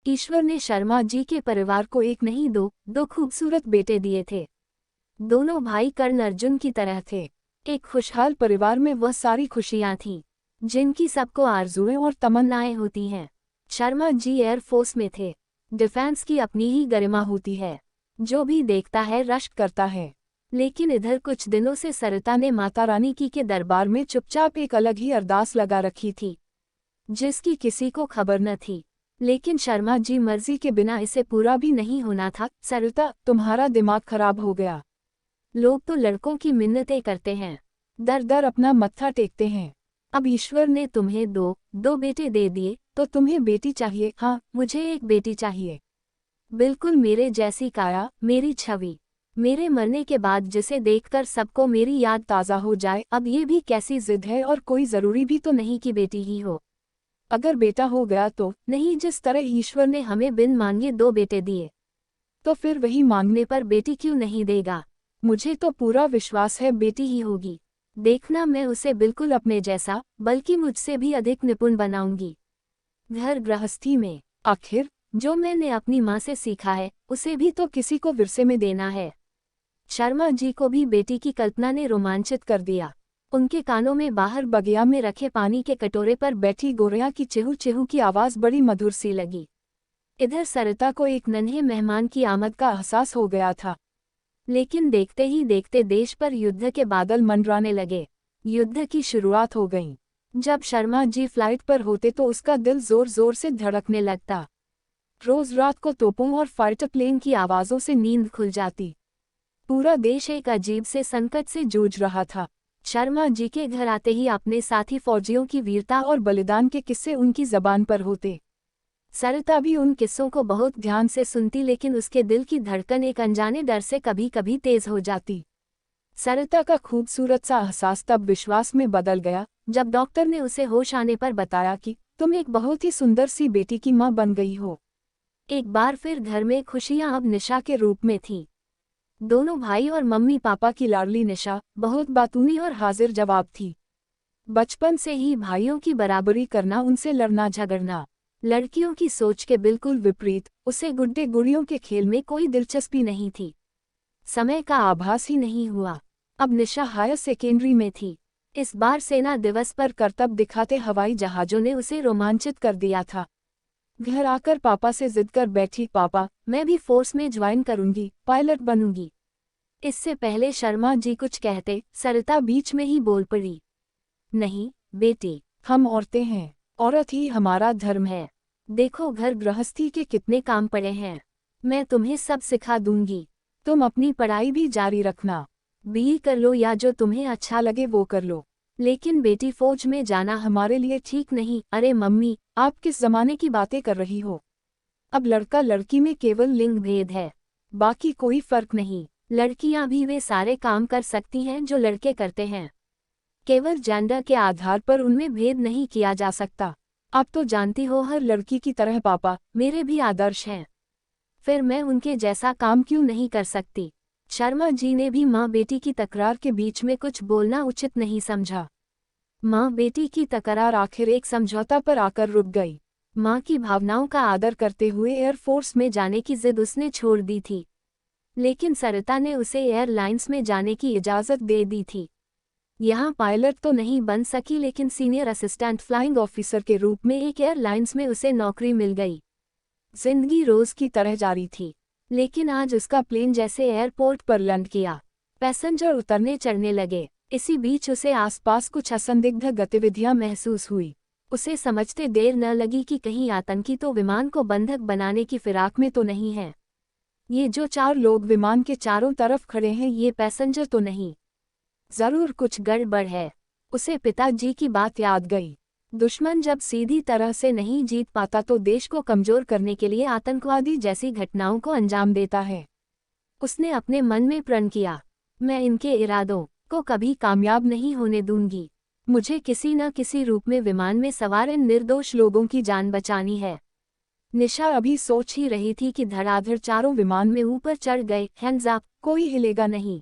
ईश्वर ने शर्मा जी के परिवार को एक नहीं दो खूबसूरत बेटे दिए थे। दोनों भाई कर्ण अर्जुन की तरह थे। एक खुशहाल परिवार में वह सारी खुशियां थीं जिनकी सबको आरजुएं और तमन्नाएं होती हैं। शर्मा जी एयरफोर्स में थे। डिफेंस की अपनी ही गरिमा होती है, जो भी देखता है रश्क करता है। लेकिन इधर कुछ दिनों से सरिता ने माता रानी की के दरबार में चुपचाप एक अलग ही अरदास लगा रखी थी, जिसकी किसी को खबर न थी। लेकिन शर्मा जी मर्जी के बिना इसे पूरा भी नहीं होना था। सरिता, तुम्हारा दिमाग खराब हो गया। लोग तो लड़कों की मिन्नतें करते हैं, दर दर अपना मत्था टेकते हैं। अब ईश्वर ने तुम्हें दो बेटे दे दिए तो तुम्हें बेटी चाहिए। हाँ, मुझे एक बेटी चाहिए, बिल्कुल मेरे जैसी काया, मेरी छवि, मेरे मरने के बाद जिसे देखकर सबको मेरी याद ताज़ा हो जाए। अब ये भी कैसी जिद है, और कोई ज़रूरी भी तो नहीं कि बेटी ही हो। अगर बेटा हो गया तो नहीं, जिस तरह ईश्वर ने हमें बिन मांगे 2 बेटे दिए, तो फिर वही मांगने पर बेटी क्यों नहीं देगा। मुझे तो पूरा विश्वास है बेटी ही होगी। देखना, मैं उसे बिल्कुल अपने जैसा, बल्कि मुझसे भी अधिक निपुण बनाऊंगी घर गृहस्थी में। आखिर जो मैंने अपनी माँ से सीखा है उसे भी तो किसी को विरसे में देना है। शर्मा जी को भी बेटी की कल्पना ने रोमांचित कर दिया। उनके कानों में बाहर बगिया में रखे पानी के कटोरे पर बैठी गोरिया की चिहू चिहू की आवाज़ बड़ी मधुर सी लगी। इधर सरिता को एक नन्हे मेहमान की आमद का एहसास हो गया था। लेकिन देखते ही देखते देश पर युद्ध के बादल मंडराने लगे। युद्ध की शुरुआत हो गई। जब शर्मा जी फ्लाइट पर होते तो उसका दिल जोर जोर से धड़कने लगता। रोज रात को तोपों और फाइटर प्लेन की आवाज़ों से नींद खुल जाती। पूरा देश एक अजीब से संकट से जूझ रहा था। शर्मा जी के घर आते ही अपने साथी फौजियों की वीरता और बलिदान के किस्से उनकी जबान पर होते। सरिता भी उन किस्सों को बहुत ध्यान से सुनती, लेकिन उसके दिल की धड़कन एक अनजाने डर से कभी कभी तेज हो जाती। सरिता का खूबसूरत सा एहसास तब विश्वास में बदल गया जब डॉक्टर ने उसे होश आने पर बताया कि तुम एक बहुत ही सुंदर सी बेटी की मां बन गई हो। एक बार फिर घर में खुशियां अब निशा के रूप में थीं। दोनों भाई और मम्मी पापा की लाडली निशा बहुत बातूनी और हाजिर जवाब थी। बचपन से ही भाइयों की बराबरी करना, उनसे लड़ना झगड़ना, लड़कियों की सोच के बिल्कुल विपरीत। उसे गुड्डे गुड़ियों के खेल में कोई दिलचस्पी नहीं थी। समय का आभास ही नहीं हुआ। अब निशा हायर सेकेंडरी में थी। इस बार सेना दिवस पर करतब दिखाते हवाई जहाज़ों ने उसे रोमांचित कर दिया था। घर आकर पापा से जिद कर बैठी, पापा मैं भी फोर्स में ज्वाइन करूंगी, पायलट बनूंगी। इससे पहले शर्मा जी कुछ कहते, सरिता बीच में ही बोल पड़ी, नहीं बेटी, हम औरतें हैं, औरत ही हमारा धर्म है। देखो घर गृहस्थी के कितने काम पड़े हैं, मैं तुम्हें सब सिखा दूंगी। तुम अपनी पढ़ाई भी जारी रखना, बीई कर लो या जो तुम्हें अच्छा लगे वो कर लो, लेकिन बेटी फौज में जाना हमारे लिए ठीक नहीं। अरे मम्मी, आप किस जमाने की बातें कर रही हो। अब लड़का लड़की में केवल लिंग भेद है, बाकी कोई फर्क नहीं। लड़कियां भी वे सारे काम कर सकती हैं जो लड़के करते हैं। केवल जेंडर के आधार पर उनमें भेद नहीं किया जा सकता। आप तो जानती हो हर लड़की की तरह पापा मेरे भी आदर्श हैं, फिर मैं उनके जैसा काम क्यों नहीं कर सकती। शर्मा जी ने भी माँ बेटी की तकरार के बीच में कुछ बोलना उचित नहीं समझा। माँ बेटी की तकरार आखिर एक समझौता पर आकर रुक गई। माँ की भावनाओं का आदर करते हुए एयरफोर्स में जाने की जिद उसने छोड़ दी थी, लेकिन सरिता ने उसे एयरलाइंस में जाने की इजाज़त दे दी थी। यहाँ पायलट तो नहीं बन सकी, लेकिन सीनियर असिस्टेंट फ्लाइंग ऑफिसर के रूप में एक एयरलाइंस में उसे नौकरी मिल गई। जिंदगी रोज की तरह जारी थी, लेकिन आज उसका प्लेन जैसे एयरपोर्ट पर लैंड किया। पैसेंजर उतरने चढ़ने लगे। इसी बीच उसे आसपास कुछ असंदिग्ध गतिविधियां महसूस हुई। उसे समझते देर न लगी कि कहीं आतंकी तो विमान को बंधक बनाने की फिराक में तो नहीं है। ये जो 4 लोग विमान के चारों तरफ खड़े हैं, ये पैसेंजर तो नहीं। जरूर कुछ गड़बड़ है। उसे पिताजी की बात याद गई। दुश्मन जब सीधी तरह से नहीं जीत पाता तो देश को कमजोर करने के लिए आतंकवादी जैसी घटनाओं को अंजाम देता है। उसने अपने मन में प्रण किया, मैं इनके इरादों को कभी कामयाब नहीं होने दूंगी। मुझे किसी न किसी रूप में विमान में सवार इन निर्दोष लोगों की जान बचानी है। निशा अभी सोच ही रही थी कि धड़ाधड़ चारों विमान में ऊपर चढ़ गए। हैंड्स अप, कोई हिलेगा नहीं।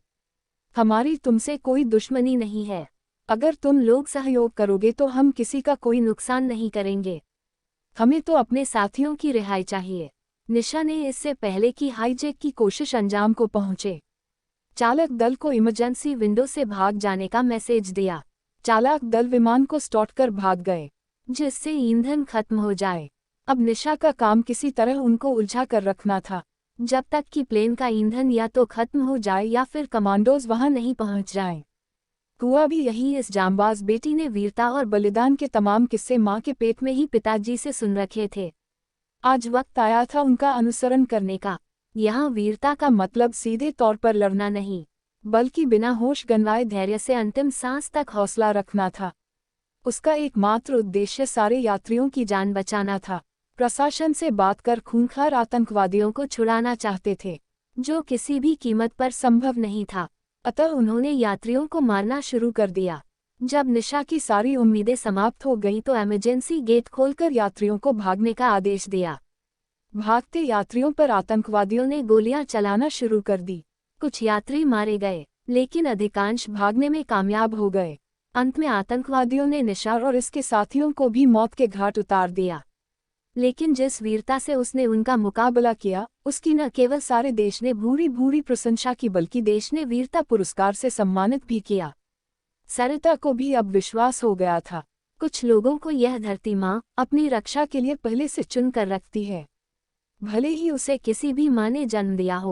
हमारी तुमसे कोई दुश्मनी नहीं है। अगर तुम लोग सहयोग करोगे तो हम किसी का कोई नुकसान नहीं करेंगे। हमें तो अपने साथियों की रिहाई चाहिए। निशा ने इससे पहले कि हाईजैक की कोशिश अंजाम को पहुंचे, चालक दल को इमरजेंसी विंडो से भाग जाने का मैसेज दिया। चालक दल विमान को स्टॉर्ट कर भाग गए, जिससे ईंधन खत्म हो जाए। अब निशा का काम किसी तरह उनको उलझा कर रखना था, जब तक कि प्लेन का ईंधन या तो खत्म हो जाए या फिर कमांडोज वहां नहीं पहुंच जाएं। हुआ भी यही। इस जांबाज बेटी ने वीरता और बलिदान के तमाम किस्से माँ के पेट में ही पिताजी से सुन रखे थे। आज वक्त आया था उनका अनुसरण करने का। यहाँ वीरता का मतलब सीधे तौर पर लड़ना नहीं, बल्कि बिना होश गंवाए धैर्य से अंतिम सांस तक हौसला रखना था। उसका एकमात्र उद्देश्य सारे यात्रियों की जान बचाना था। प्रशासन से बात कर खूंखार आतंकवादियों को छुड़ाना चाहते थे, जो किसी भी कीमत पर संभव नहीं था। अतः उन्होंने यात्रियों को मारना शुरू कर दिया। जब निशा की सारी उम्मीदें समाप्त हो गईं तो इमरजेंसी गेट खोलकर यात्रियों को भागने का आदेश दिया। भागते यात्रियों पर आतंकवादियों ने गोलियां चलाना शुरू कर दी। कुछ यात्री मारे गए, लेकिन अधिकांश भागने में कामयाब हो गए। अंत में आतंकवादियों ने निशा और इसके साथियों को भी मौत के घाट उतार दिया। लेकिन जिस वीरता से उसने उनका मुकाबला किया, उसकी न केवल सारे देश ने भूरी भूरी प्रशंसा की, बल्कि देश ने वीरता पुरस्कार से सम्मानित भी किया। सरिता को भी अब विश्वास हो गया था, कुछ लोगों को यह धरती माँ अपनी रक्षा के लिए पहले से चुन कर रखती है, भले ही उसे किसी भी माँ ने जन्म दिया हो।